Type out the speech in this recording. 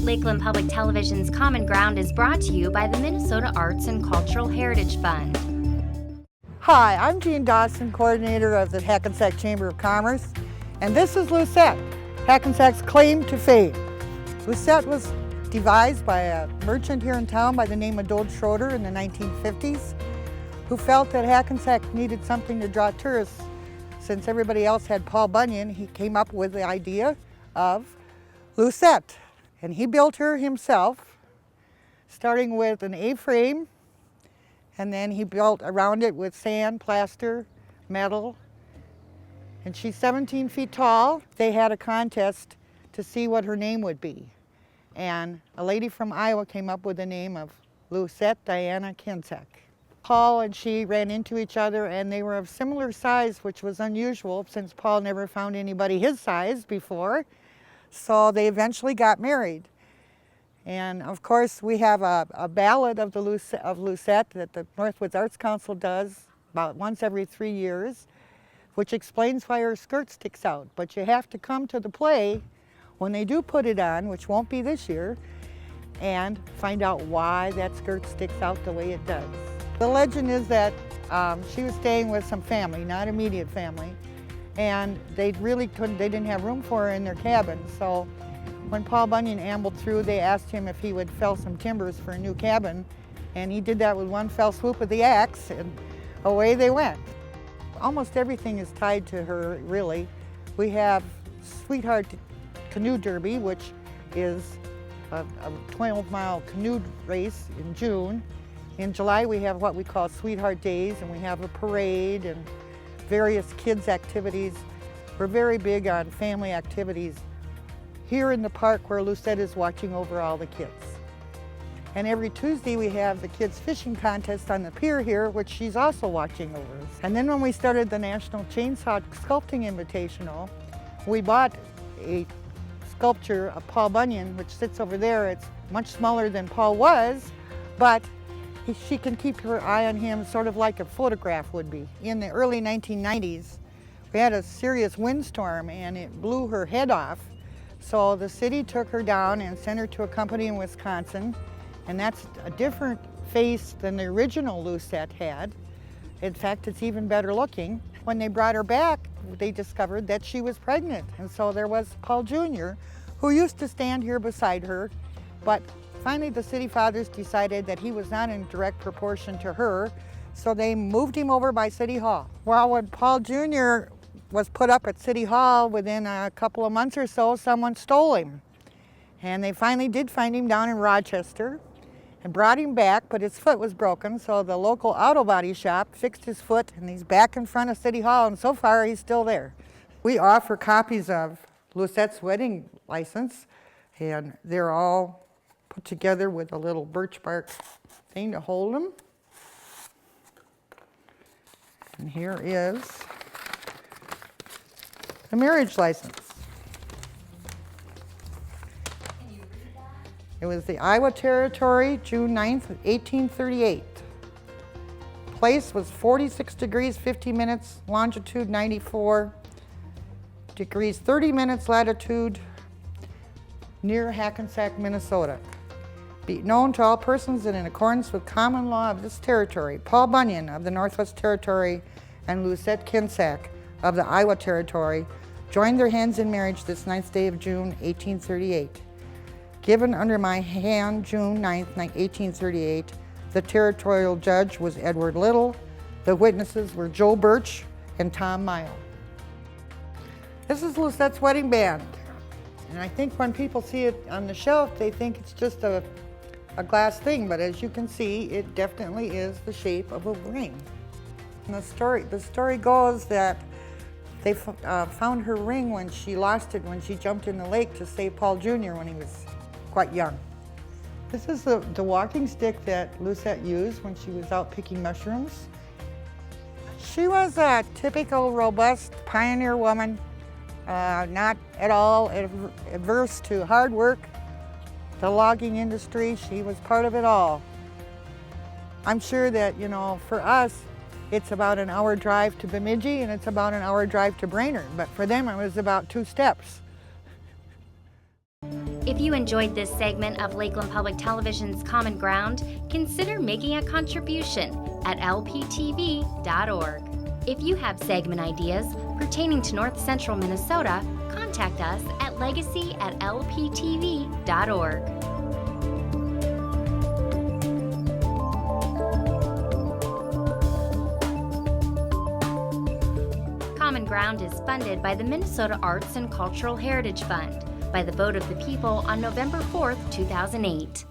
Lakeland Public Television's Common Ground is brought to you by the Minnesota Arts and Cultural Heritage Fund. Hi, I'm Jean Dawson, coordinator of the Hackensack Chamber of Commerce, and this is Lucette, Hackensack's claim to fame. Lucette was devised by a merchant here in town by the name of Dode Schroeder in the 1950s, who felt that Hackensack needed something to draw tourists. Since everybody else had Paul Bunyan, he came up with the idea of Lucette. And he built her himself, starting with an A-frame, and then he built around it with sand, plaster, metal. And she's 17 feet tall. They had a contest to see what her name would be. And a lady from Iowa came up with the name of Lucette Diana Hackensack. Paul and she ran into each other, and they were of similar size, which was unusual since Paul never found anybody his size before. So they eventually got married. And of course we have a ballad of Lucette that the Northwoods Arts Council does about once every 3 years, which explains why her skirt sticks out. But you have to come to the play when they do put it on, which won't be this year, and find out why that skirt sticks out the way it does. The legend is that she was staying with some family, not immediate family, and they didn't have room for her in their cabin. So when Paul Bunyan ambled through, they asked him if he would fell some timbers for a new cabin, and he did that with one fell swoop of the axe, and away they went. Almost everything is tied to her, really. We have Sweetheart Canoe Derby, which is a 12-mile canoe race in June. In July, we have what we call Sweetheart Days, and we have a parade and various kids' activities. We're very big on family activities here in the park where Lucette is watching over all the kids. And every Tuesday we have the kids' fishing contest on the pier here, which she's also watching over. And then when we started the National Chainsaw Sculpting Invitational, we bought a sculpture of Paul Bunyan, which sits over there. It's much smaller than Paul was, but she can keep her eye on him sort of like a photograph would be. In the early 1990s, we had a serious windstorm and it blew her head off. So the city took her down and sent her to a company in Wisconsin, and that's a different face than the original Lucette had. In fact, it's even better looking. When they brought her back, they discovered that she was pregnant. And so there was Paul Jr., who used to stand here beside her, but finally the city fathers decided that he was not in direct proportion to her, so they moved him over by City Hall. Well, when Paul Jr. was put up at City Hall, within a couple of months or so, someone stole him. And they finally did find him down in Rochester and brought him back, but his foot was broken, so the local auto body shop fixed his foot, and he's back in front of City Hall, and so far he's still there. We offer copies of Lucette's wedding license, and they're all put together with a little birch bark thing to hold them. And here is the marriage license. Can you read that? It was the Iowa Territory, June 9th, 1838. Place was 46 degrees, 50 minutes, longitude 94 degrees, 30 minutes latitude, near Hackensack, Minnesota. Be known to all persons that in accordance with common law of this territory, Paul Bunyan of the Northwest Territory and Lucette Hackensack of the Iowa Territory joined their hands in marriage this 9th day of June, 1838. Given under my hand June 9th, 1838, the territorial judge was Edward Little. The witnesses were Joe Birch and Tom Mile. This is Lucette's wedding band. And I think when people see it on the shelf, they think it's just a glass thing, but as you can see, it definitely is the shape of a ring. And the story goes that they found her ring when she lost it when she jumped in the lake to save Paul Jr. when he was quite young. This is the walking stick that Lucette used when she was out picking mushrooms. She was a typical robust pioneer woman, not at all averse to hard work, the logging industry. She was part of it all. I'm sure that, you know, for us, it's about an hour drive to Bemidji and it's about an hour drive to Brainerd, but for them it was about 2 steps. If you enjoyed this segment of Lakeland Public Television's Common Ground, consider making a contribution at lptv.org. If you have segment ideas pertaining to North Central Minnesota, contact us at legacy@lptv.org. Common Ground is funded by the Minnesota Arts and Cultural Heritage Fund by the vote of the people on November 4th, 2008.